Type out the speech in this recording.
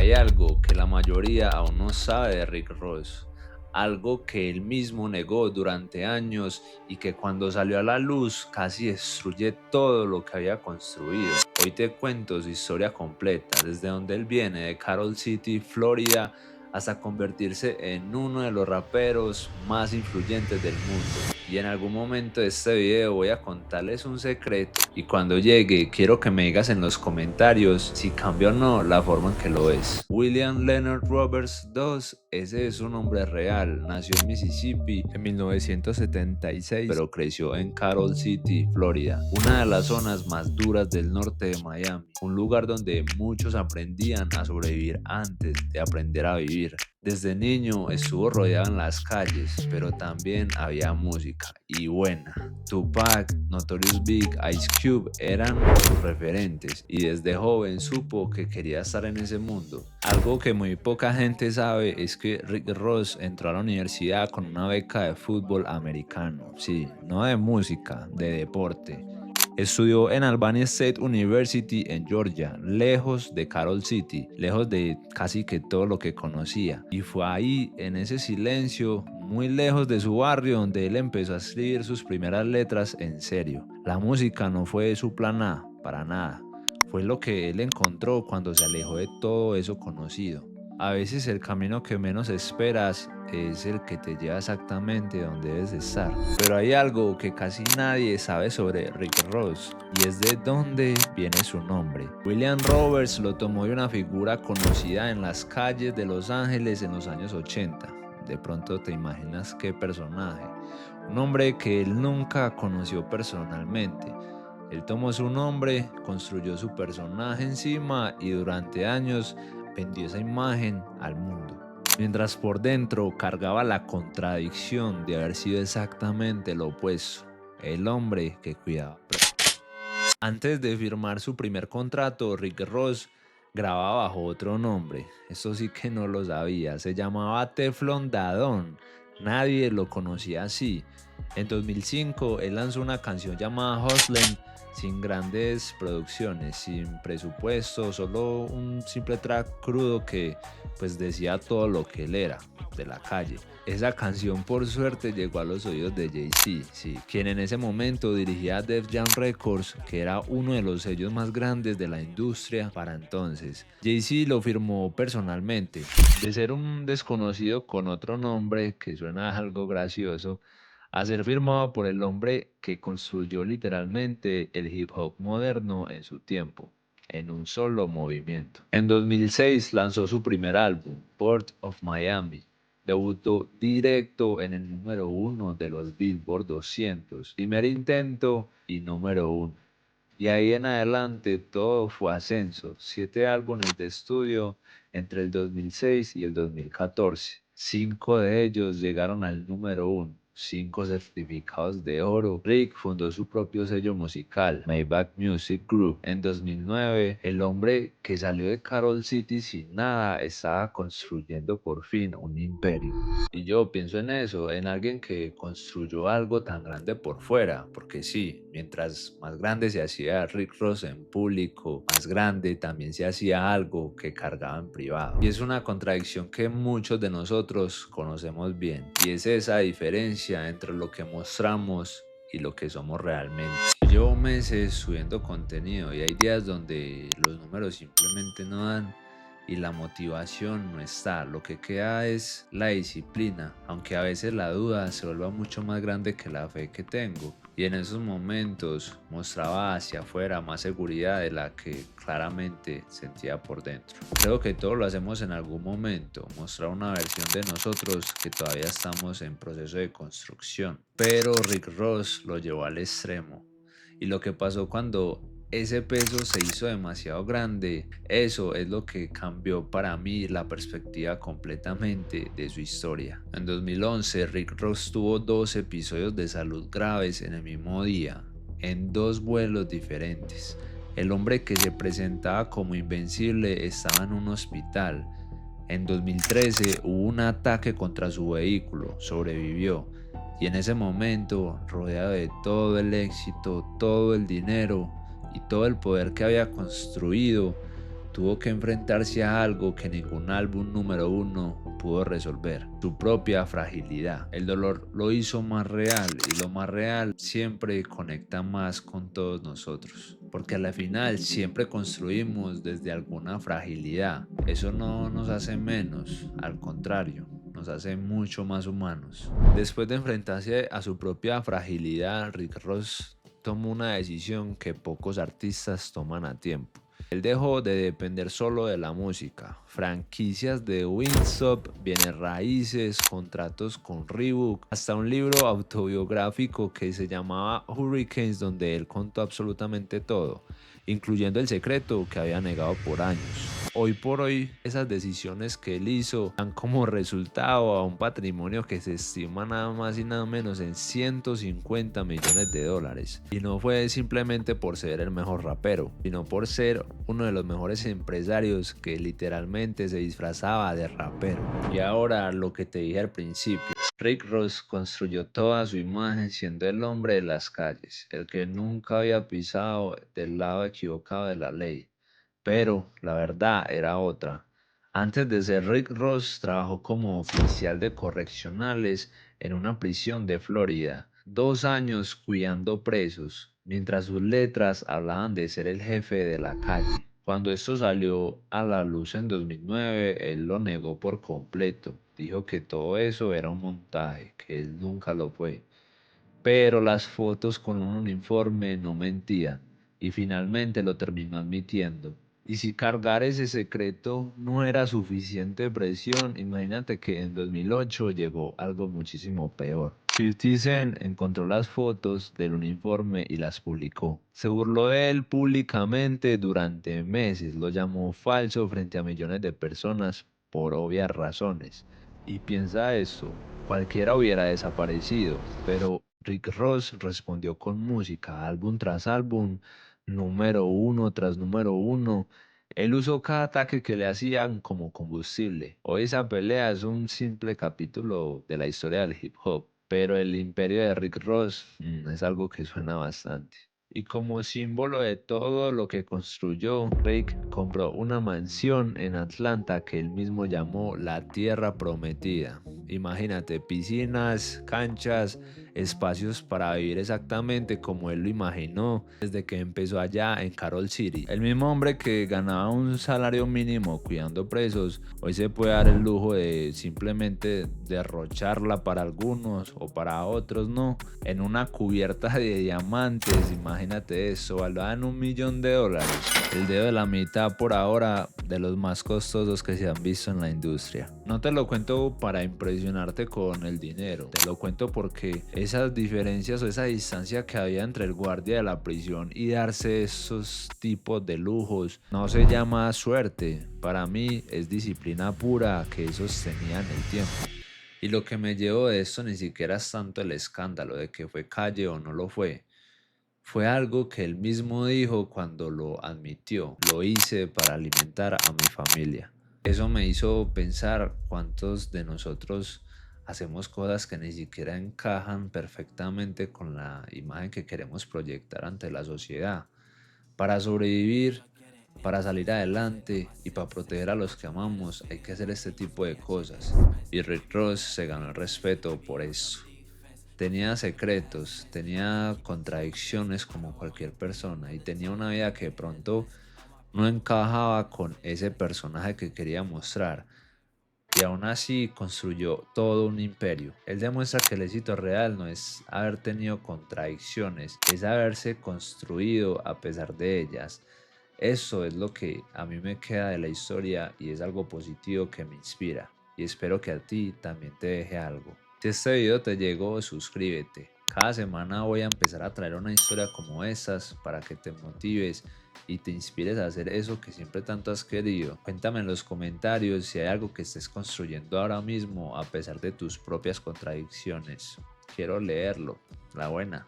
Hay algo que la mayoría aún no sabe de Rick Ross, algo que él mismo negó durante años y que cuando salió a la luz casi destruye todo lo que había construido. Hoy te cuento su historia completa, desde donde él viene, de Carol City, Florida, hasta convertirse en uno de los raperos más influyentes del mundo. Y en algún momento de este video voy a contarles un secreto y cuando llegue quiero que me digas en los comentarios si cambia o no la forma en que lo es. William Leonard Roberts II, ese es su nombre real, nació en Mississippi en 1976 pero creció en Carol City, Florida, una de las zonas más duras del norte de Miami, un lugar donde muchos aprendían a sobrevivir antes de aprender a vivir. Desde niño estuvo rodeado en las calles, pero también había música, y buena. Tupac, Notorious Big, Ice Cube eran sus referentes, y desde joven supo que quería estar en ese mundo. Algo que muy poca gente sabe es que Rick Ross entró a la universidad con una beca de fútbol americano, sí, no de música, de deporte. Estudió en Albany State University en Georgia, lejos de Carol City, lejos de casi que todo lo que conocía. Y fue ahí, en ese silencio, muy lejos de su barrio, donde él empezó a escribir sus primeras letras en serio. La música no fue su plan A, para nada. Fue lo que él encontró cuando se alejó de todo eso conocido. A veces el camino que menos esperas es el que te lleva exactamente donde debes estar. Pero hay algo que casi nadie sabe sobre Rick Ross, y es de dónde viene su nombre. William Roberts lo tomó de una figura conocida en las calles de Los Ángeles en los años 80. De pronto te imaginas qué personaje. Un hombre que él nunca conoció personalmente. Él tomó su nombre, construyó su personaje encima y durante años vendió esa imagen al mundo. Mientras por dentro cargaba la contradicción de haber sido exactamente lo opuesto, el hombre que cuidaba. Antes de firmar su primer contrato, Rick Ross grababa bajo otro nombre. Eso sí que no lo sabía. Se llamaba Teflon Dadón. Nadie lo conocía así. En 2005, él lanzó una canción llamada Hustlin', sin grandes producciones, sin presupuesto, solo un simple track crudo que pues decía todo lo que él era, de la calle. Esa canción por suerte llegó a los oídos de Jay-Z, sí, quien en ese momento dirigía Def Jam Records, que era uno de los sellos más grandes de la industria para entonces. Jay-Z lo firmó personalmente. De ser un desconocido con otro nombre, que suena algo gracioso, a ser firmado por el hombre que construyó literalmente el hip hop moderno en su tiempo, en un solo movimiento. En 2006 lanzó su primer álbum, Port of Miami. Debutó directo en el número 1 de los Billboard 200, primer intento y número 1. Y ahí en adelante todo fue ascenso, 7 álbumes de estudio entre el 2006 y el 2014. 5 de ellos llegaron al número 1, 5 certificados de oro. Rick fundó su propio sello musical, Maybach Music Group. En 2009, el hombre que salió de Carol City sin nada estaba construyendo por fin un imperio. Y yo pienso en eso, en alguien que construyó algo tan grande por fuera, porque sí, mientras más grande se hacía Rick Ross en público, más grande también se hacía algo que cargaba en privado. Y es una contradicción que muchos de nosotros conocemos bien, y es esa diferencia entre lo que mostramos y lo que somos realmente. Llevo meses subiendo contenido y hay días donde los números simplemente no dan y la motivación no está. Lo que queda es la disciplina, aunque a veces la duda se vuelva mucho más grande que la fe que tengo. Y en esos momentos mostraba hacia afuera más seguridad de la que claramente sentía por dentro. Creo que todos lo hacemos en algún momento, mostrar una versión de nosotros que todavía estamos en proceso de construcción. Pero Rick Ross lo llevó al extremo. Y lo que pasó cuando ese peso se hizo demasiado grande, eso es lo que cambió para mí la perspectiva completamente de su historia. En 2011, Rick Ross tuvo 2 episodios de salud graves en el mismo día, en 2 vuelos diferentes. El hombre que se presentaba como invencible estaba en un hospital. En 2013 hubo un ataque contra su vehículo, sobrevivió. Y en ese momento, rodeado de todo el éxito, todo el dinero y todo el poder que había construido, tuvo que enfrentarse a algo que ningún álbum número uno pudo resolver, su propia fragilidad. El dolor lo hizo más real y lo más real siempre conecta más con todos nosotros, porque a la final siempre construimos desde alguna fragilidad. Eso no nos hace menos, al contrario, nos hace mucho más humanos. Después de enfrentarse a su propia fragilidad, Rick Ross tomó una decisión que pocos artistas toman a tiempo. Él dejó de depender solo de la música, franquicias de Wingstop, bienes raíces, contratos con Reebok, hasta un libro autobiográfico que se llamaba Hurricanes, donde él contó absolutamente todo, incluyendo el secreto que había negado por años. Hoy por hoy, esas decisiones que él hizo dan como resultado a un patrimonio que se estima nada más y nada menos en 150 millones de dólares. Y no fue simplemente por ser el mejor rapero, sino por ser uno de los mejores empresarios que literalmente se disfrazaba de rapero. Y ahora lo que te dije al principio. Rick Ross construyó toda su imagen siendo el hombre de las calles, el que nunca había pisado del lado equivocado de la ley. Pero la verdad era otra. Antes de ser Rick Ross, trabajó como oficial de correccionales en una prisión de Florida. 2 años cuidando presos, mientras sus letras hablaban de ser el jefe de la calle. Cuando esto salió a la luz en 2009, él lo negó por completo. Dijo que todo eso era un montaje, que él nunca lo fue. Pero las fotos con un uniforme no mentían y finalmente lo terminó admitiendo. Y si cargar ese secreto no era suficiente presión, imagínate que en 2008 llegó algo muchísimo peor. 50 Cent encontró las fotos del uniforme y las publicó. Se burló de él públicamente durante meses, lo llamó falso frente a millones de personas por obvias razones. Y piensa esto, cualquiera hubiera desaparecido, pero Rick Ross respondió con música, álbum tras álbum, número uno tras número uno. Él usó cada ataque que le hacían como combustible. Hoy esa pelea es un simple capítulo de la historia del hip hop, pero el imperio de Rick Ross es algo que suena bastante. Y como símbolo de todo lo que construyó, Rick compró una mansión en Atlanta que él mismo llamó la Tierra Prometida. Imagínate, piscinas, canchas, espacios para vivir exactamente como él lo imaginó desde que empezó allá en Carol City. El mismo hombre que ganaba un salario mínimo cuidando presos, hoy se puede dar el lujo de simplemente derrocharla para algunos o para otros no, en una cubierta de diamantes. Imagínate eso, valuada en $1 millón. El dedo de la mitad por ahora de los más costosos que se han visto en la industria. No te lo cuento para impresionarte con el dinero, te lo cuento porque esas diferencias o esa distancia que había entre el guardia de la prisión y darse esos tipos de lujos no se llama suerte, para mí es disciplina pura que sostenía en el tiempo. Y lo que me llevo de esto ni siquiera es tanto el escándalo de que fue calle o no lo fue. Fue algo que él mismo dijo cuando lo admitió. Lo hice para alimentar a mi familia. Eso me hizo pensar cuántos de nosotros hacemos cosas que ni siquiera encajan perfectamente con la imagen que queremos proyectar ante la sociedad. Para sobrevivir, para salir adelante y para proteger a los que amamos hay que hacer este tipo de cosas. Y Rick Ross se ganó el respeto por eso. Tenía secretos, tenía contradicciones como cualquier persona y tenía una vida que de pronto no encajaba con ese personaje que quería mostrar. Y aún así construyó todo un imperio. Él demuestra que el éxito real no es haber tenido contradicciones, es haberse construido a pesar de ellas. Eso es lo que a mí me queda de la historia y es algo positivo que me inspira. Y espero que a ti también te deje algo. Si este video te llegó, suscríbete. Cada semana voy a empezar a traer una historia como estas para que te motives y te inspires a hacer eso que siempre tanto has querido. Cuéntame en los comentarios si hay algo que estés construyendo ahora mismo a pesar de tus propias contradicciones. Quiero leerlo. La buena.